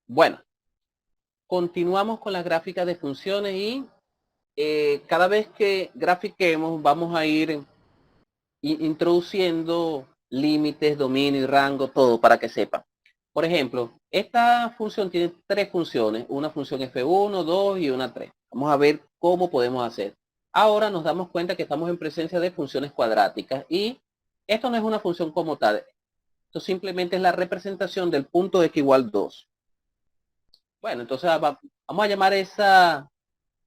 Bueno, continuamos con las gráficas de funciones y cada vez que grafiquemos vamos a ir introduciendo límites, dominio y rango, todo para que sepan. Por ejemplo, esta función tiene tres funciones, una función F1, 2 y una 3. Vamos a ver cómo podemos hacer. Ahora nos damos cuenta que estamos en presencia de funciones cuadráticas y esto no es una función como tal. Esto simplemente es la representación del punto x igual 2. Bueno, entonces vamos a llamar esa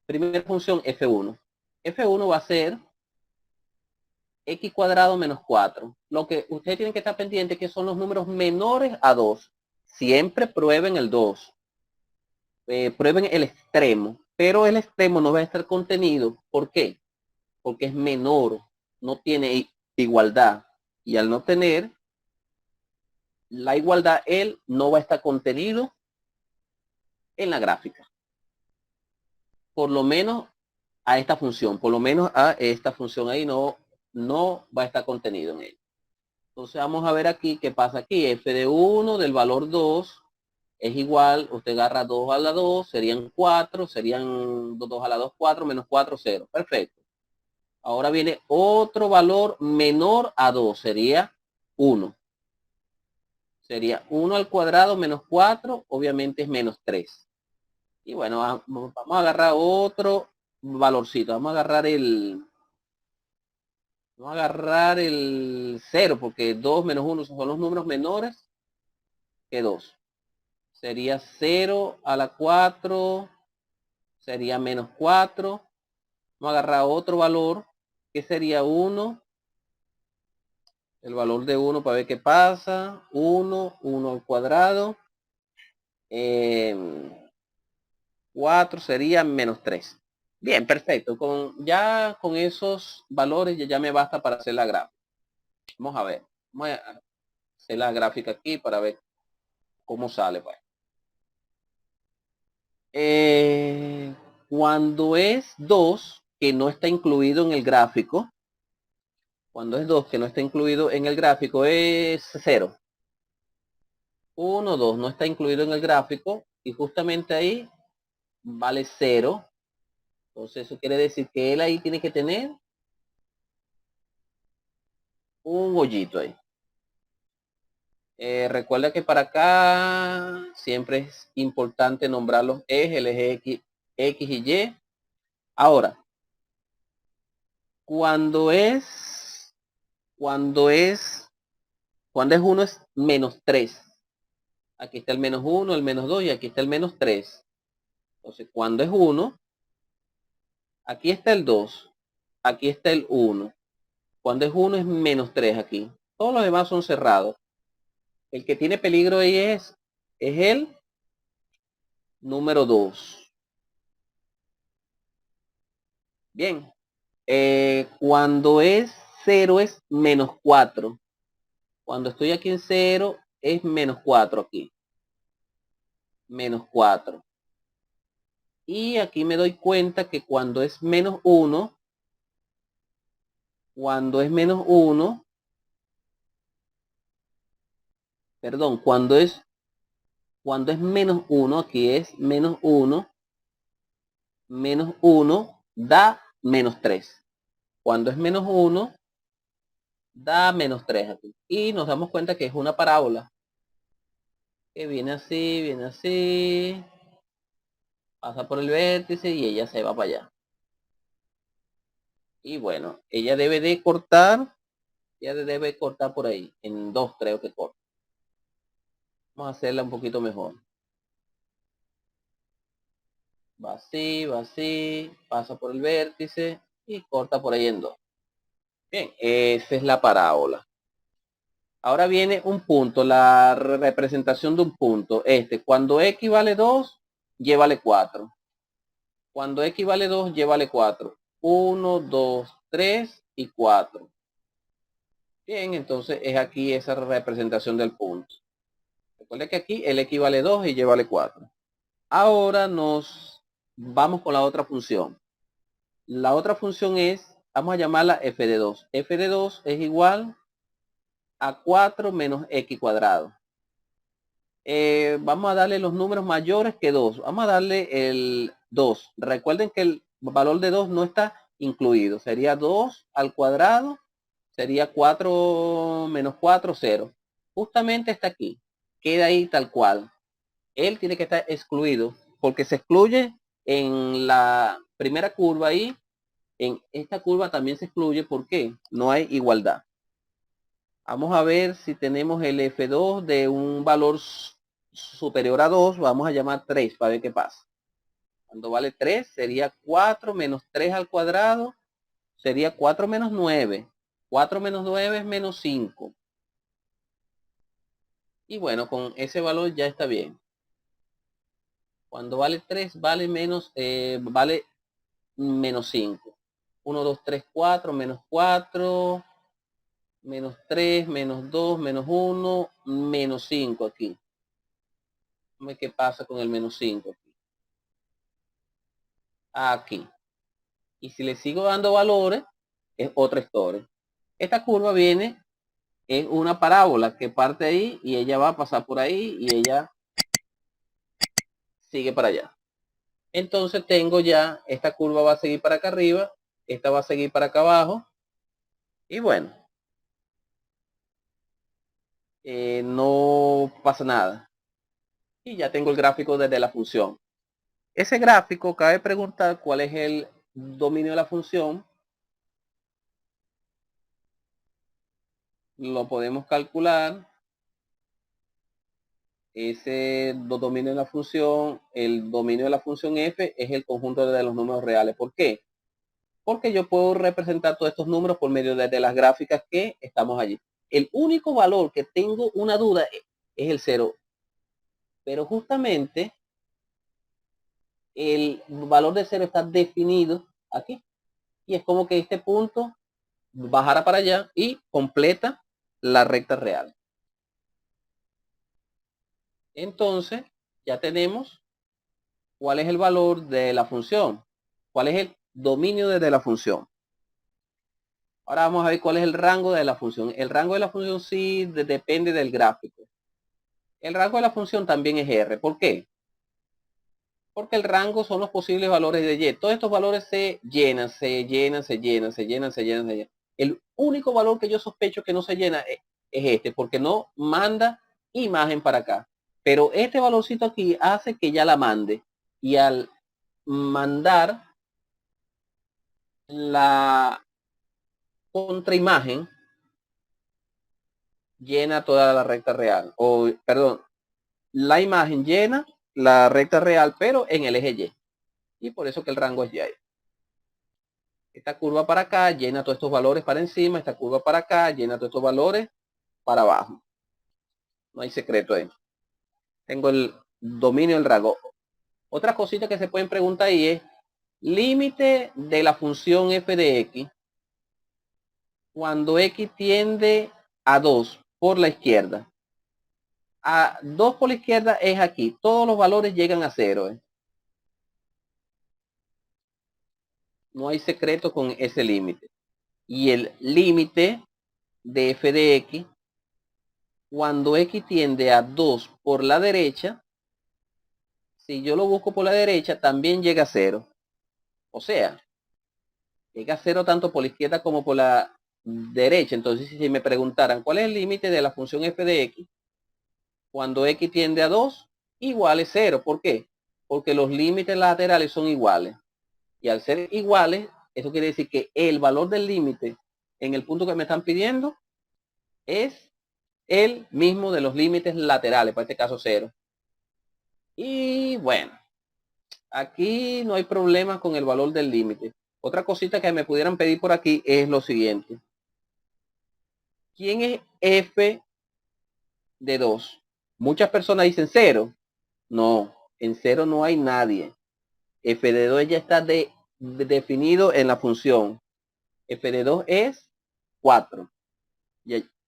primera función F1. F1 va a ser x cuadrado menos 4. Lo que ustedes tienen que estar pendientes que son los números menores a 2. Siempre prueben el 2. Prueben el extremo, pero el extremo no va a estar contenido. ¿Por qué? Porque es menor, no tiene igualdad. Y al no tener la igualdad, él no va a estar contenido en la gráfica. Por lo menos a esta función, por lo menos a esta función ahí no va a estar contenido en ella. Entonces vamos a ver aquí qué pasa aquí. F de 1 del valor 2 es igual, usted agarra 2 a la 2, serían 4, serían 2 a la 2, 4, menos 4, 0. Perfecto. Ahora viene otro valor menor a 2, sería 1. Sería 1 al cuadrado menos 4, obviamente es menos 3. Y bueno, vamos a agarrar otro valorcito. Vamos a agarrar el 0, porque 2 menos 1 son los números menores que 2. Sería 0 a la 4, sería menos 4. Vamos a agarrar otro valor, que sería 1. El valor de 1 para ver qué pasa. 1, 1 al cuadrado. 4 sería menos 3. Bien, perfecto. Ya con esos valores ya me basta para hacer la gráfica. Vamos a ver. Vamos a hacer la gráfica aquí para ver cómo sale. Pues. Cuando es 2, que no está incluido en el gráfico, cuando es 2 que no está incluido en el gráfico, es 0. 1, 2 no está incluido en el gráfico y justamente ahí vale 0. Entonces eso quiere decir que él ahí tiene que tener un hoyito ahí. Recuerda que para acá siempre es importante nombrar los ejes, el eje X y Y. Ahora, cuando es 1 es menos 3. Aquí está el menos 1, el menos 2 y aquí está el menos 3. Entonces, cuando es 1, aquí está el 2, aquí está el 1. Cuando es 1 es menos 3 aquí. Todos los demás son cerrados. El que tiene peligro ahí es el número 2. Bien. Cuando es 0 es menos 4. Cuando estoy aquí en 0 es menos 4 aquí. Menos 4. Y aquí me doy cuenta que cuando es menos 1, perdón, cuando es menos 1, aquí es menos 1 da menos 3. Cuando es menos 1, da menos 3 aquí. Y nos damos cuenta que es una parábola. Que viene así, pasa por el vértice y ella se va para allá. Y bueno, ella debe cortar por ahí. En 2 creo que corta. Vamos a hacerla un poquito mejor. Va así, pasa por el vértice y corta por ahí en 2. Bien, esa es la parábola. Ahora viene un punto, la representación de un punto. Cuando x vale 2, y vale 4. Cuando x vale 2, y vale 4. 1, 2, 3 y 4. Bien, entonces es aquí esa representación del punto. Recuerda que aquí el x vale 2 y y vale 4. Ahora nos vamos con la otra función. La otra función vamos a llamarla f de 2. F de 2 es igual a 4 menos x cuadrado. vamos a darle los números mayores que 2. Vamos a darle el 2. Recuerden que el valor de 2 no está incluido. Sería 2 al cuadrado. Sería 4 menos 4, 0. Justamente está aquí. Queda ahí tal cual. Él tiene que estar excluido porque se excluye en la primera curva ahí. En esta curva también se excluye porque no hay igualdad. Vamos a ver si tenemos el F2 de un valor superior a 2. Vamos a llamar 3 para ver qué pasa. Cuando vale 3 sería 4 menos 3 al cuadrado. Sería 4 menos 9. 4 menos 9 es menos 5. Y bueno, con ese valor ya está bien. Cuando vale 3 vale menos 5. 1, 2, 3, 4, menos 4, menos 3, menos 2, menos 1, menos 5 aquí. Dime qué pasa con el menos 5 aquí. Aquí. Y si le sigo dando valores, es otra historia. Esta curva viene, es una parábola que parte ahí y ella va a pasar por ahí y ella sigue para allá. Entonces tengo ya, esta curva va a seguir para acá arriba, esta va a seguir para acá abajo. Y bueno, no pasa nada. Y ya tengo el gráfico desde la función. Ese gráfico cabe preguntar cuál es el dominio de la función. Lo podemos calcular. Ese dominio de la función, el dominio de la función f es el conjunto de los números reales. ¿Por qué? Porque yo puedo representar todos estos números por medio de las gráficas que estamos allí. El único valor que tengo una duda es el 0. Pero justamente el valor de 0 está definido aquí. Y es como que este punto bajara para allá y completa la recta real. Entonces, ya tenemos cuál es el valor de la función. Cuál es el dominio de la función. Ahora vamos a ver cuál es el rango de la función. El rango de la función sí depende del gráfico. El rango de la función también es R. ¿Por qué? Porque el rango son los posibles valores de Y. Todos estos valores se llenan, se llenan, se llenan, se llenan, se llenan, se llenan. El único valor que yo sospecho que no se llena es este, porque no manda imagen para acá. Pero este valorcito aquí hace que ya la mande. Y al mandar la contraimagen, llena toda la recta real. O, perdón, la imagen llena la recta real, pero en el eje Y. Y por eso que el rango es Y. Esta curva para acá llena todos estos valores para encima. Esta curva para acá llena todos estos valores para abajo. No hay secreto ahí. Tengo el dominio del rango. Otra cosita que se pueden preguntar ahí es límite de la función f de x cuando x tiende a 2 por la izquierda. A 2 por la izquierda es aquí. Todos los valores llegan a 0. No hay secreto con ese límite. Y el límite de f de x cuando x tiende a 2 por la derecha, si yo lo busco por la derecha, también llega a 0. O sea, llega a 0 tanto por la izquierda como por la derecha. Entonces, si me preguntaran cuál es el límite de la función f de x, cuando x tiende a 2, igual es 0. ¿Por qué? Porque los límites laterales son iguales. Y al ser iguales, eso quiere decir que el valor del límite en el punto que me están pidiendo es el mismo de los límites laterales, para este caso 0. Y bueno, aquí no hay problema con el valor del límite. Otra cosita que me pudieran pedir por aquí es lo siguiente. ¿Quién es f de 2? Muchas personas dicen 0. No, en 0 no hay nadie. F de 2 ya está definido en la función. F de 2 es 4.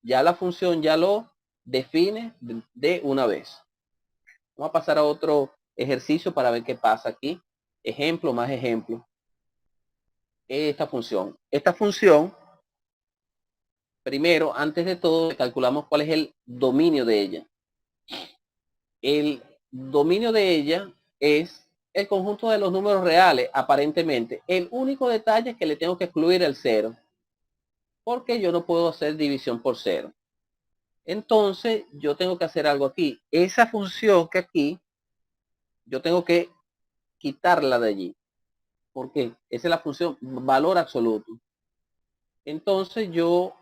Ya la función ya lo define de una vez. Vamos a pasar a otro ejercicio para ver qué pasa aquí. Ejemplo más ejemplo. Esta función. Esta función, primero, antes de todo, calculamos cuál es el dominio de ella. el dominio de ella es el conjunto de los números reales, aparentemente. El único detalle es que le tengo que excluir el 0, porque yo no puedo hacer división por 0. Entonces, yo tengo que hacer algo aquí. Esa función que aquí, yo tengo que quitarla de allí. ¿Por qué? Esa es la función valor absoluto. Entonces, yo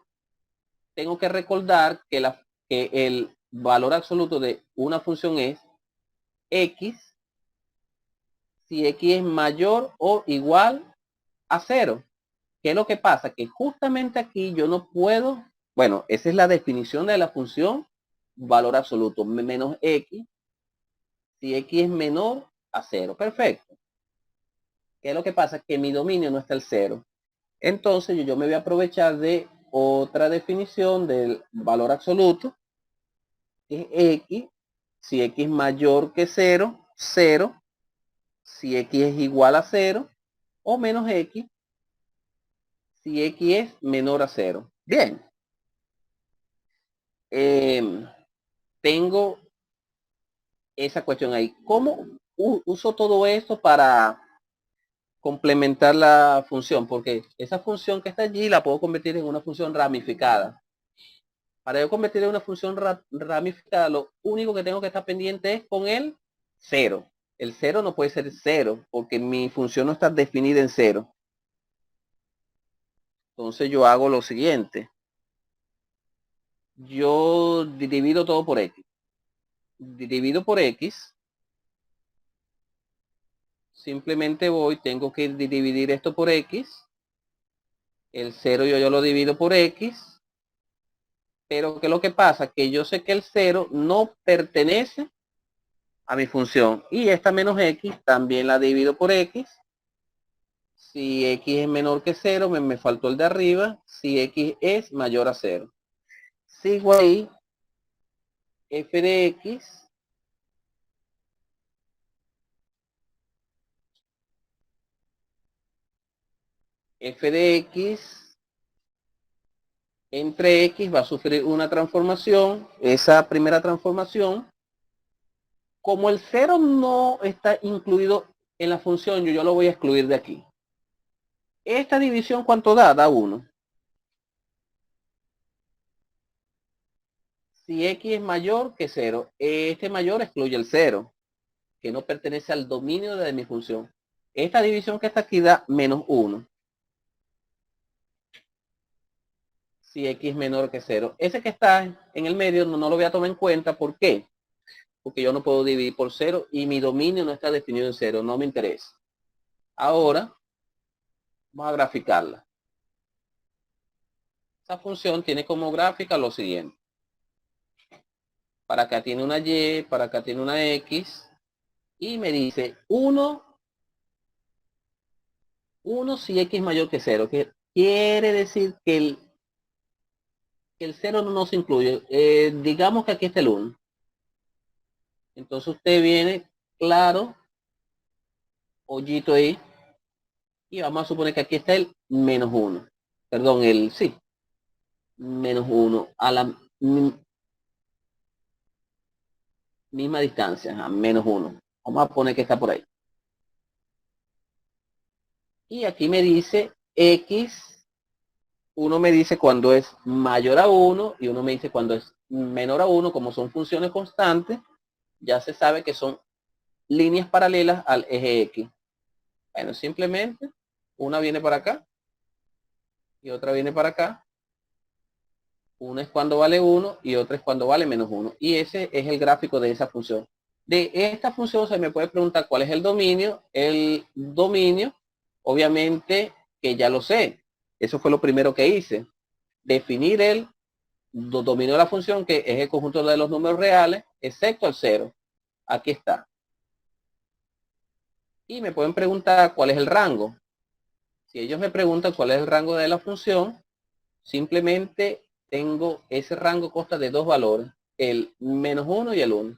tengo que recordar que el valor absoluto de una función es x si x es mayor o igual a 0. ¿Qué es lo que pasa? Que justamente aquí yo no puedo, bueno, esa es la definición de la función valor absoluto, menos x, si x es menor a 0. Perfecto. ¿Qué es lo que pasa? Que mi dominio no está el 0. Entonces yo me voy a aprovechar de otra definición del valor absoluto, que es x, si x es mayor que 0, 0, si x es igual a 0, o menos x, si x es menor a 0. Bien. Tengo esa cuestión ahí. ¿Cómo uso todo esto para complementar la función? Porque esa función que está allí la puedo convertir en una función ramificada. Para yo convertir en una función ramificada, lo único que tengo que estar pendiente es con el 0. El 0 no puede ser 0 porque mi función no está definida en 0. Entonces yo hago lo siguiente. Yo divido todo por x. Divido por x. Simplemente tengo que dividir esto por x. El 0 yo lo divido por x. Pero ¿qué es lo que pasa? Que yo sé que el 0 no pertenece a mi función. Y esta menos x también la divido por x. Si x es menor que 0, me faltó el de arriba. Si x es mayor a 0. Sigo ahí. F de x. F de x entre x va a sufrir una transformación. Esa primera transformación, como el 0 no está incluido en la función, yo lo voy a excluir de aquí. Esta división, ¿cuánto da? Da 1. Si x es mayor que 0, este mayor excluye el 0, que no pertenece al dominio de mi función. Esta división que está aquí da menos 1. Si x es menor que 0. Ese que está en el medio no lo voy a tomar en cuenta. ¿Por qué? Porque yo no puedo dividir por 0 y mi dominio no está definido en 0. No me interesa. Ahora, vamos a graficarla. Esta función tiene como gráfica lo siguiente. Para acá tiene una y, para acá tiene una x. Y me dice 1 si x es mayor que 0. Que quiere decir que el 0 no se incluye. Digamos que aquí está el 1. Entonces usted viene, claro, hoyito ahí. Y vamos a suponer que aquí está el menos 1. Perdón, sí. Menos 1 a la misma distancia, a menos 1. Vamos a poner que está por ahí. Y aquí me dice x, uno me dice cuando es mayor a 1 y uno me dice cuando es menor a 1, como son funciones constantes, ya se sabe que son líneas paralelas al eje X. Bueno, simplemente una viene para acá y otra viene para acá. Una es cuando vale 1 y otra es cuando vale menos 1. Y ese es el gráfico de esa función. De esta función se me puede preguntar cuál es el dominio. El dominio, obviamente que ya lo sé. Eso fue lo primero que hice. Definir el dominio de la función, que es el conjunto de los números reales, excepto el 0. Aquí está. Y me pueden preguntar cuál es el rango. Si ellos me preguntan cuál es el rango de la función, simplemente tengo ese rango consta de dos valores, el menos 1 y el 1.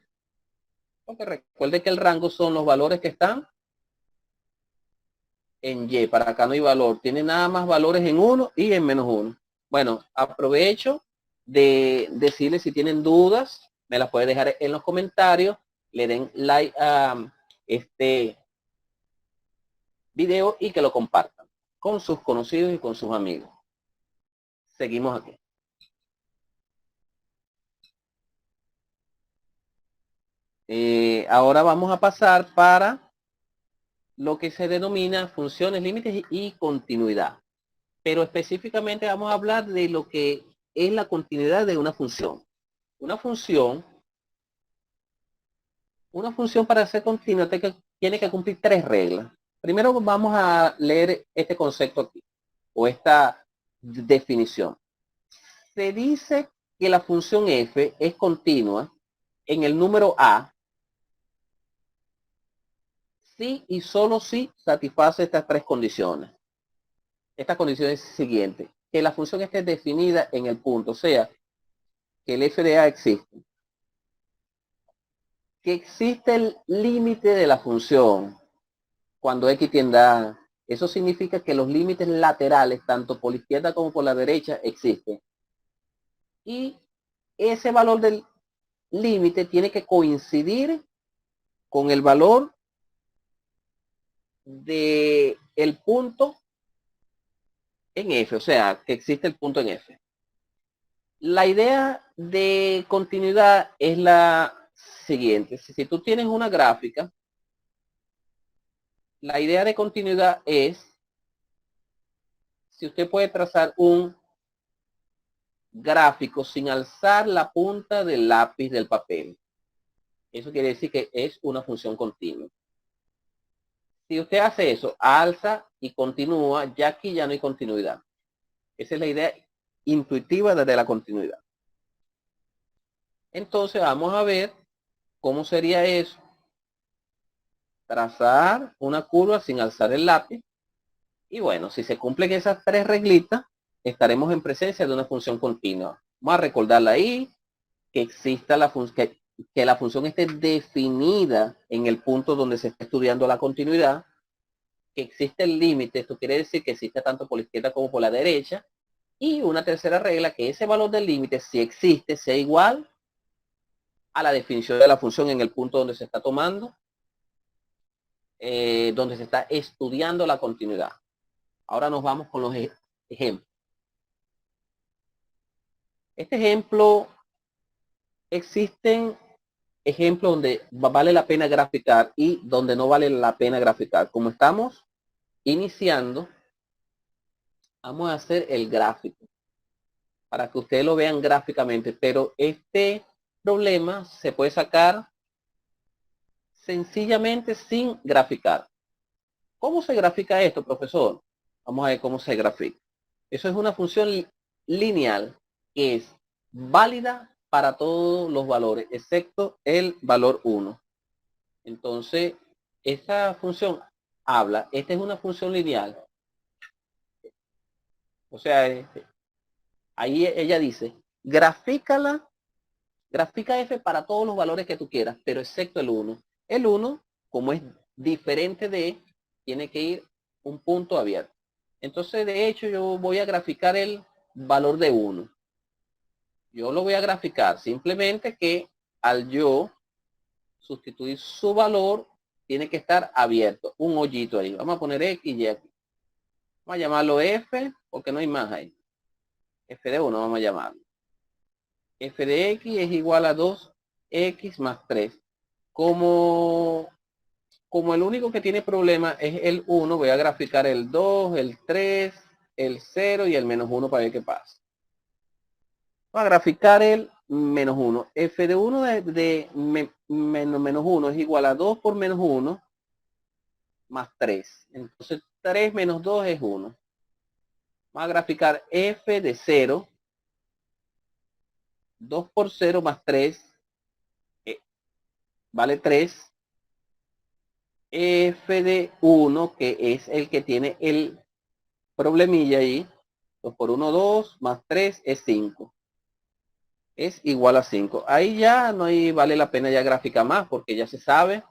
Porque recuerde que el rango son los valores que están en Y. Para acá no hay valor. Tiene nada más valores en 1 y en menos 1. Bueno, aprovecho de decirles si tienen dudas, me las pueden dejar en los comentarios. le den like a este video y que lo compartan con sus conocidos y con sus amigos. Seguimos aquí. Ahora vamos a pasar para lo que se denomina funciones, límites y continuidad. Pero específicamente vamos a hablar de lo que es la continuidad de una función. Una función para ser continua tiene que cumplir tres reglas. Primero vamos a leer este concepto aquí, o esta definición. Se dice que la función f es continua en el número a si y solo si satisface estas tres condiciones. Esta condición es siguiente: que la función esté definida en el punto, o sea, que el f de a existe, que existe el límite de la función cuando x tiende a. Eso significa que los límites laterales, tanto por la izquierda como por la derecha, existen. Y ese valor del límite tiene que coincidir con el valor de el punto en f, o sea, que existe el punto en f. La idea de continuidad es la siguiente: si tú tienes una gráfica, la idea de continuidad es si usted puede trazar un gráfico sin alzar la punta del lápiz del papel. Eso quiere decir que es una función continua. Si usted hace eso, alza y continúa, ya aquí ya no hay continuidad. Esa es la idea intuitiva de la continuidad. Entonces vamos a ver cómo sería eso. Trazar una curva sin alzar el lápiz. Y bueno, si se cumplen esas tres reglitas, estaremos en presencia de una función continua. Vamos a recordarla ahí, que exista la función, que la función esté definida en el punto donde se está estudiando la continuidad, que existe el límite. Esto quiere decir que existe tanto por la izquierda como por la derecha. Y una tercera regla, que ese valor del límite, si existe, sea igual a la definición de la función en el punto donde se está tomando, donde se está estudiando la continuidad. Ahora nos vamos con los ejemplos. Este ejemplo, existen ejemplos donde vale la pena graficar y donde no vale la pena graficar. Como estamos iniciando, vamos a hacer el gráfico para que ustedes lo vean gráficamente, pero este problema se puede sacar sencillamente sin graficar. ¿Cómo se grafica esto, profesor? Vamos a ver cómo se grafica. Eso es una función lineal que es válida para todos los valores, excepto el valor 1. Entonces, esta función habla, esta es una función lineal. O sea, ahí ella dice, grafica f para todos los valores que tú quieras, pero excepto el 1. El 1, como es diferente de, tiene que ir un punto abierto. Entonces, de hecho, yo voy a graficar el valor de 1. Yo lo voy a graficar simplemente que al yo sustituir su valor, tiene que estar abierto, un hoyito ahí. Vamos a poner X y aquí. Vamos a llamarlo F, porque no hay más ahí. F de 1 vamos a llamarlo. F de X es igual a 2X más 3. Como el único que tiene problema es el 1, voy a graficar el 2, el 3, el 0 y el menos 1 para ver qué pasa. Voy a graficar el menos 1. F de 1 de menos 1 es igual a 2 por menos 1 más 3. Entonces 3 menos 2 es 1. Vamos a graficar f de 0. 2 por 0 más 3 vale 3. F de 1, que es el que tiene el problemilla ahí. 2 por 1, 2, más 3 es 5. Es igual a 5. Ahí ya no hay, vale la pena ya graficar más, porque ya se sabe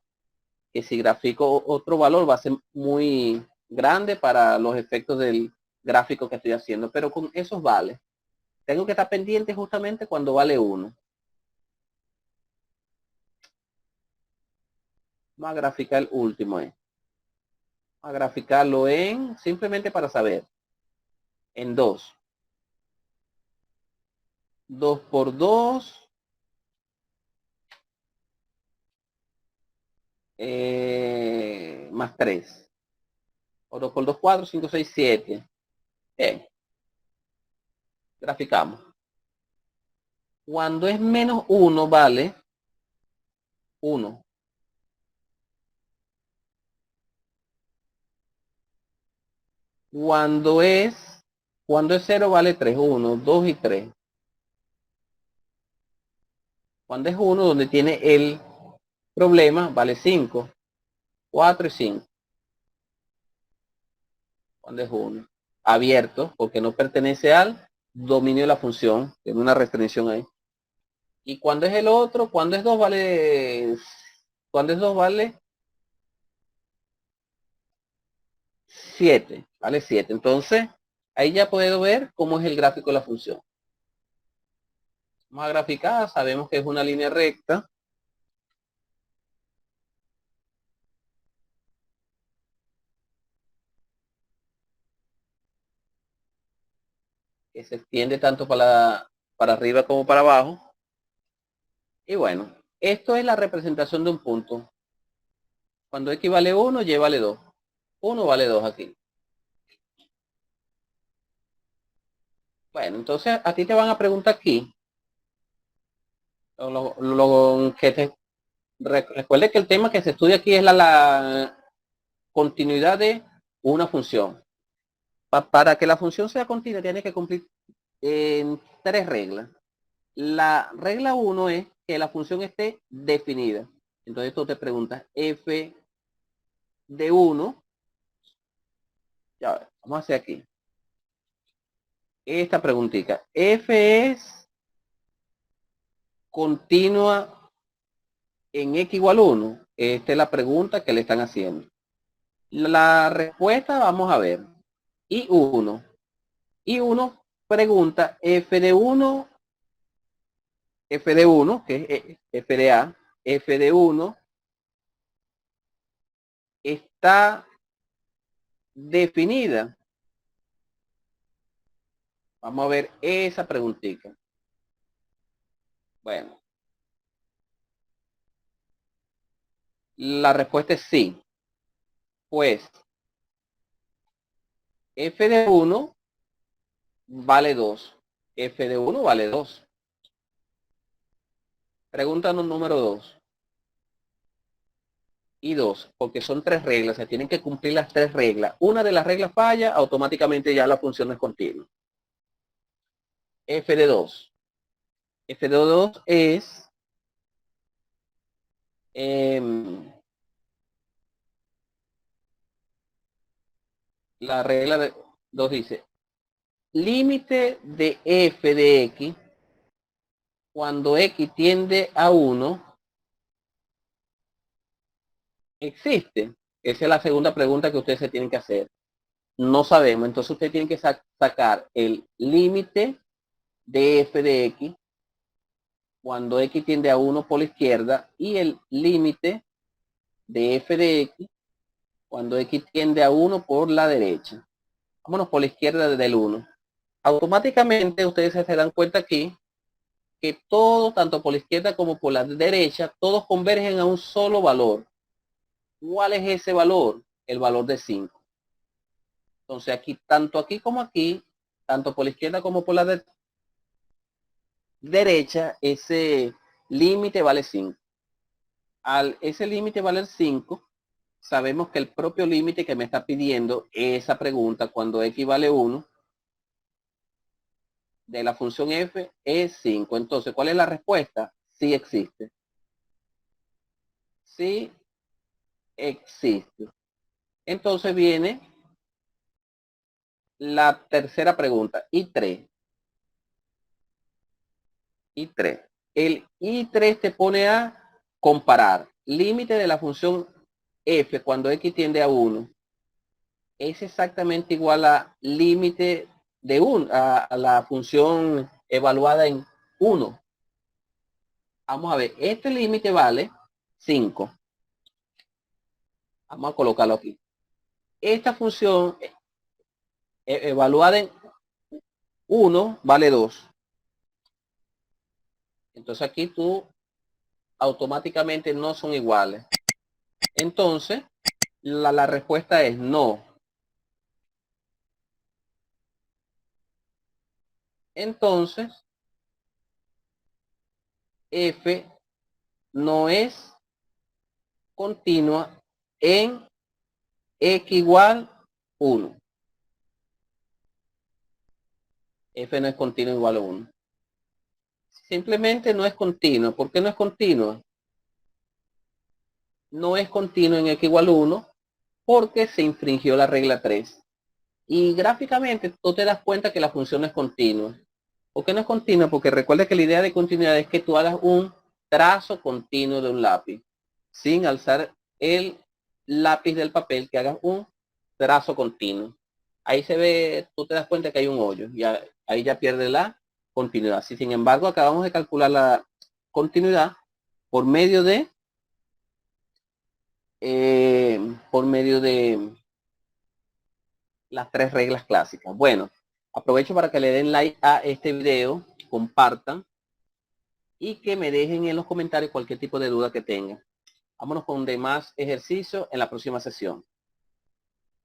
que si grafico otro valor va a ser muy grande para los efectos del gráfico que estoy haciendo. Pero con esos vale. Tengo que estar pendiente justamente cuando vale 1. Vamos a graficar el último. Vamos a graficarlo en, simplemente para saber, en 2. 2 por 2. Más 3. O 2 por 2, 4, 5, 6, 7. Bien. Graficamos. Cuando es menos 1, vale 1. Cuando es 0 vale 3, 1, 2 y 3. Cuando es 1, donde tiene el problema, vale 5, 4 y 5. Cuando es 1. Abierto, porque no pertenece al dominio de la función. Tiene una restricción ahí. Y cuando es el otro, cuando es 2 vale... Cuando es 2 vale 7. Vale 7. Entonces, ahí ya puedo ver cómo es el gráfico de la función. Vamos a graficar, sabemos que es una línea recta. Que se extiende tanto para arriba como para abajo. Y bueno, esto es la representación de un punto. Cuando x vale 1, y vale 2. 1 vale 2 aquí. Bueno, entonces a ti te van a preguntar aquí. Recuerde que el tema que se estudia aquí es la continuidad de una función. Para que la función sea continua tiene que cumplir en 3 reglas. La regla 1 es que la función esté definida. Entonces tú te preguntas f de 1. Ya, vamos a hacer aquí esta preguntita. F es continua en x igual 1. Esta es la pregunta que le están haciendo. La respuesta vamos a ver. Y1. Y1 pregunta f de 1, que es f de a, f de 1 está definida. Vamos a ver esa preguntita. Bueno. La respuesta es sí. Pues f de 1 vale 2. F de 1 vale 2. Pregúntanos número 2. Y 2, porque son 3 reglas, se tienen que cumplir las 3 reglas. Una de las reglas falla, automáticamente ya la función es continua. F de 2. F de 2 es la regla de 2 dice, límite de f de x cuando x tiende a 1 existe. Esa es la segunda pregunta que ustedes se tienen que hacer. No sabemos, entonces usted tiene que sacar el límite de f de x cuando x tiende a 1 por la izquierda y el límite de f de x cuando x tiende a 1 por la derecha. Vámonos por la izquierda del 1. Automáticamente ustedes se dan cuenta aquí que todo, tanto por la izquierda como por la derecha, todos convergen a un solo valor. ¿Cuál es ese valor? El valor de 5. Entonces aquí como aquí, tanto por la izquierda como por la derecha, ese límite vale 5. Al ese límite valer 5, sabemos que el propio límite que me está pidiendo esa pregunta cuando x vale 1 de la función f es 5. Entonces, ¿cuál es la respuesta? Sí existe. Sí existe. Entonces viene la tercera pregunta, I3. I3. El I3 te pone a comparar límite de la función f cuando x tiende a 1. Es exactamente igual a límite de 1, a la función evaluada en 1. Vamos a ver, este límite vale 5. Vamos a colocarlo aquí. Esta función evaluada en 1 vale 2. Entonces aquí tú automáticamente no son iguales. Entonces, la respuesta es no. Entonces, f no es continua en x igual 1. F no es continua igual a 1. Simplemente no es continua. ¿Por qué no es continua? No es continua en x igual a 1 porque se infringió la regla 3. Y gráficamente tú te das cuenta que la función no es continua. ¿Por qué no es continua? Porque recuerda que la idea de continuidad es que tú hagas un trazo continuo de un lápiz. Sin alzar el lápiz del papel, que hagas un trazo continuo. Ahí se ve, tú te das cuenta que hay un hoyo. Y ahí ya pierde la continuidad. Si sin embargo acabamos de calcular la continuidad por medio de las 3 reglas clásicas. Bueno, aprovecho para que le den like a este video, compartan y que me dejen en los comentarios cualquier tipo de duda que tengan. Vámonos con demás ejercicios en la próxima sesión.